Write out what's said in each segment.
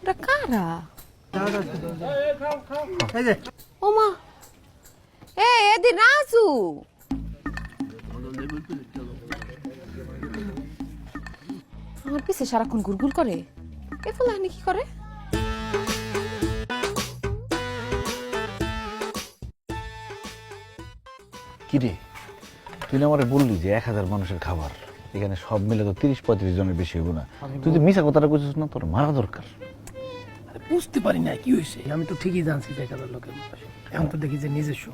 ওটা কারা? ওমা, এদি রাজু। আমার পিছে সারাক্ষণ গুড়গুড় করে। এ ফুলাহানি কি করে? কিরে, তুই না আমারে বললি যে 1000 মানুষের খাবার, এখানে সব মিলে তো 30-35 জনের বেশি হইব না। তুই যে মিছা কথাটা কইছিস না, তোর মারা দরকার। বুঝতে পারি না কি হয়েছে। আমি তো ঠিকই জানছি 1000 লোকের মানুষ, এখন তো দেখি যে নিজস্ব।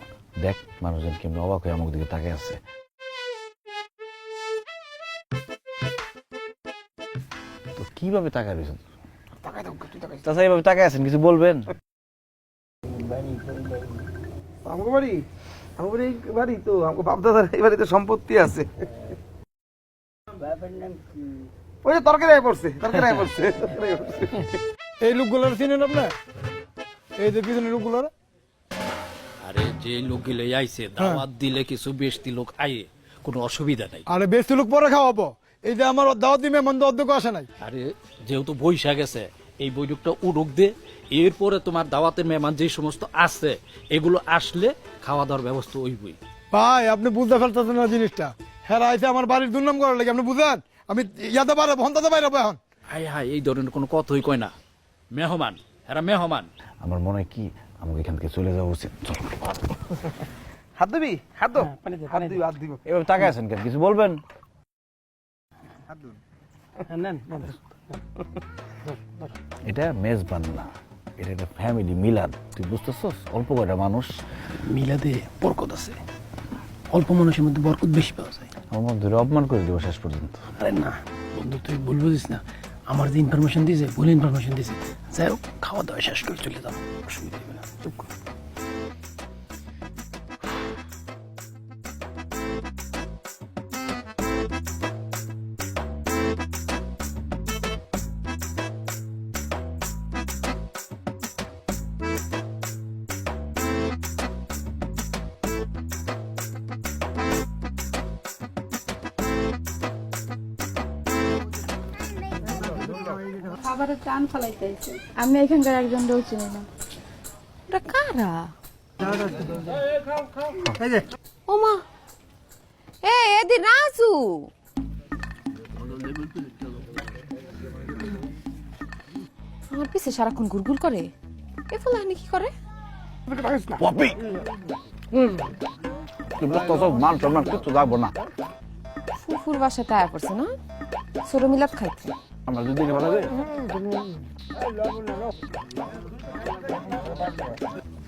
দেখ মানুষজন কেমন অবাক হয়ে আমার দিকে তাকিয়ে আছে। তো কিভাবে তাকায় রয়েছেন? চাচা এইভাবে তাকায় আছেন, কিছু বলবেন? আমাকে বাড়ি বাড়ি তো আমাকে বাপদাদার এই বাড়িতে সম্পত্তি আছে। ওই যে তরকারি পড়ছে। এই লোকগুলোর চিনেন আপনার? এই যে পিছনে লোকগুলোর, আরে যে লোকগুলো আইছে দাওয়াত দিলে কিছু বেশি লোক আয়ে কোনো অসুবিধা নাই। আরে বেশি লোক পরে খাওয়াবো। এই যে আমার দাওয়াত দিমে মন্দ অধ্যক্ষ আসে নাই। আরে যেহেতু বৈশা গেছে এই বৈঠকটা উড়ুক দে, এরপরে তোমার দাওয়াতের মেহমান যে সমস্ত আছে এগুলো আসলে খাওয়া দাওয়ার ব্যবস্থা ওইবই। ভাই আপনি বুঝতে পারতেছেন না জিনিসটা। হ্যাঁ আইসে আমার বাড়ির দুর্নাম করার লাগে, আপনি বুঝেন? আমি ইয়াতে পারে ভন্তাতে বাইরে এখন। হায় হায়, এই ধরনের কোনো কথাই কয় না। মেহমান, এরা মেহমান। আমার মনে হয় কি আমাকে এখান থেকে চলে যাওয়া উচিত। চল। হাত দিবি? হাত দাও। হাত দিব। এভাবে তাকায় আছেন কেন, কিছু বলবেন? নেন এটা মেজবান না, এটা একটা ফ্যামিলি মিলাদ। তুই বুঝতেছস? অল্প কয়টা মানুষ, মিলাদে বরকত আছে। অল্প মানুষের মধ্যে বরকত বেশি পাওয়া যায়। আমার মধ্যে ধরে অপমান করে দেবো শেষ পর্যন্ত। আরে না বন্ধু, তুই ভুল বুঝিস না। আমার যে ইনফরমেশন দিয়েছে ভুল ইনফরমেশন দিয়েছে। যাই হোক, খাওয়া দাওয়া শেষ করে চলে যাও, অসুবিধা হবে না। চুপ কর। খাবারের টান ফলাইতেছে। আমি এখানকার একজন লোক চিনি না। ওটা কারা? ওমা, এদি রাজু। আমার পিছে সারাক্ষণ গুড়গুড় করে। এ ফুলাহানি কি করে? পপি, তোমরা তো সব মান সম্মান কিছু যাবো না। ফুফুর বাসায় টায়া পড়ছে না, ছোট মিলাদ খাইতে। আমরা যদি ভালো যায়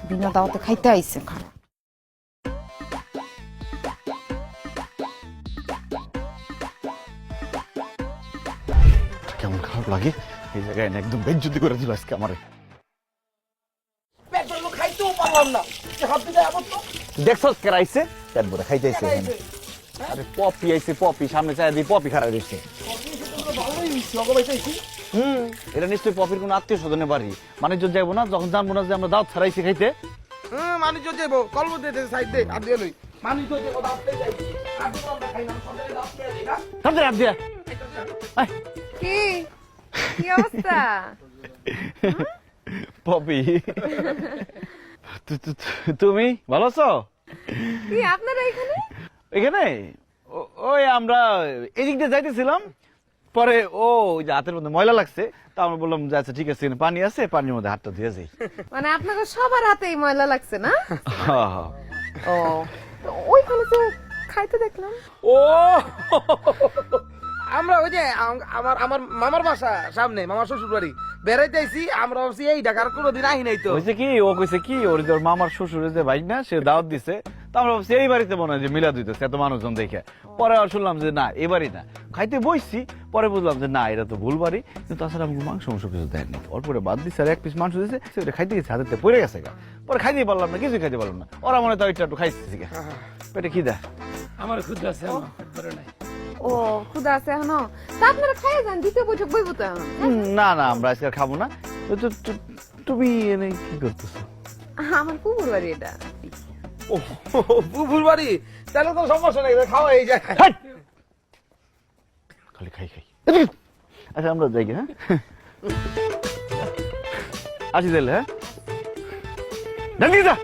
বিনা দাওয়াতে খাইতে আইছে খারাপ। কেমন খারাপ লাগে এই জায়গায় না, একদম বেজ্জতি করে দিল আজকে আমারে। খাইতেও পারলাম না। হাত দিতে আবার তো দেখছস কে আইছে? পেট ভরে খাইতে আইছে এখানে। আরে পপি আইছে, পপি সামনে চাই দি, পপি খারাপ দিচ্ছে। ভালোই মিশছে অগবাইতেছি। এটা নিশ্চয়ই পপির কোনো আত্মীয় স্বজনের বাড়ি। মানুষ যাইবো না, যখন জানবো না যে আমরা দাওয়াত ছাড়াইছি খাইতে। মানুষ যাবো কলম দিতে সাইড দে আর দিয়ে লই। মানুষ যাবো দাঁড়তে যাই। আর তো আমরা খাই না, সন্ধ্যায় দাঁত পেয়ে যাই না। সামনে রাত দিয়া। কি কি অবস্থা? পপি, তুমি ভালো আছো? কি আপনারা এখানে? এখানে ওই আমরা এদিক দিয়ে যাইতেছিলাম, পরে ও যে হাতের মধ্যে ময়লা লাগছে, তা আমরা বললাম যে আচ্ছা ঠিক আছে পানি আছে, পানির মধ্যে হাতটা ধুয়ে যাই। মানে আপনাকে সবার হাতেই ময়লা লাগছে না? হ্যাঁ, হ্যাঁ। ও, ওইখানে তো খাইতে দেখলাম। ও আমরা ওই যে আমার আমার মামার বাসা সামনে, মামার শ্বশুর বাড়ি বেড়াইতে আইছি। আমরা ভাবছি এই ঢাকার কোনোদিন আহি নাই তো। হয়েছে কি, ও কইছে কি ওর যে ওর মামার শ্বশুরের যে ভাই না, সে দাওয়াত দিছে। তা আমরা ভাবছি এই বাড়িতে মনে হয় যে মিলাদ হইতেছে এত মানুষজন দেখে। পরে আর শুনলাম যে না এ বাড়ি না, খাইতে বইছি। পরে বুঝলাম যে না এটা তো ভুল বাড়ি। কিন্তু তাছাড়া আমাকে মাংস কিছু দেয়নি, অল্প করে বাদ দিচ্ছে আর 1 পিস মাংস দিচ্ছে, সেটা খাইতে গেছে হাতে পড়ে গেছে গা। পরে খাইতেই পারলাম না, কিছুই খাইতে পারলাম না। ওরা মনে হয় তাও একটু খাইতেছি গা, পেটে খিদা। আমার ক্ষুদ্র আছে, আমার পেট ভরে নাই। ও ক্ষুধা আছে এখনো? তা আপনারা খাইয়ে যান, দ্বিতীয় বৈঠক বইব তো এখন। না না আমরা আজকে আর খাবো না। তুমি এনে কি করতেছো? আমার পুকুর বাড়ি এটা। ও ফুল বাড়ি, তাহলে তো সমস্যা নেই, খাওয়া এই যায়। খালি খাই খাই। আচ্ছা আমরা যাই, হ্যাঁ। আসি তাহলে, হ্যাঁ? ডান দিকে যা।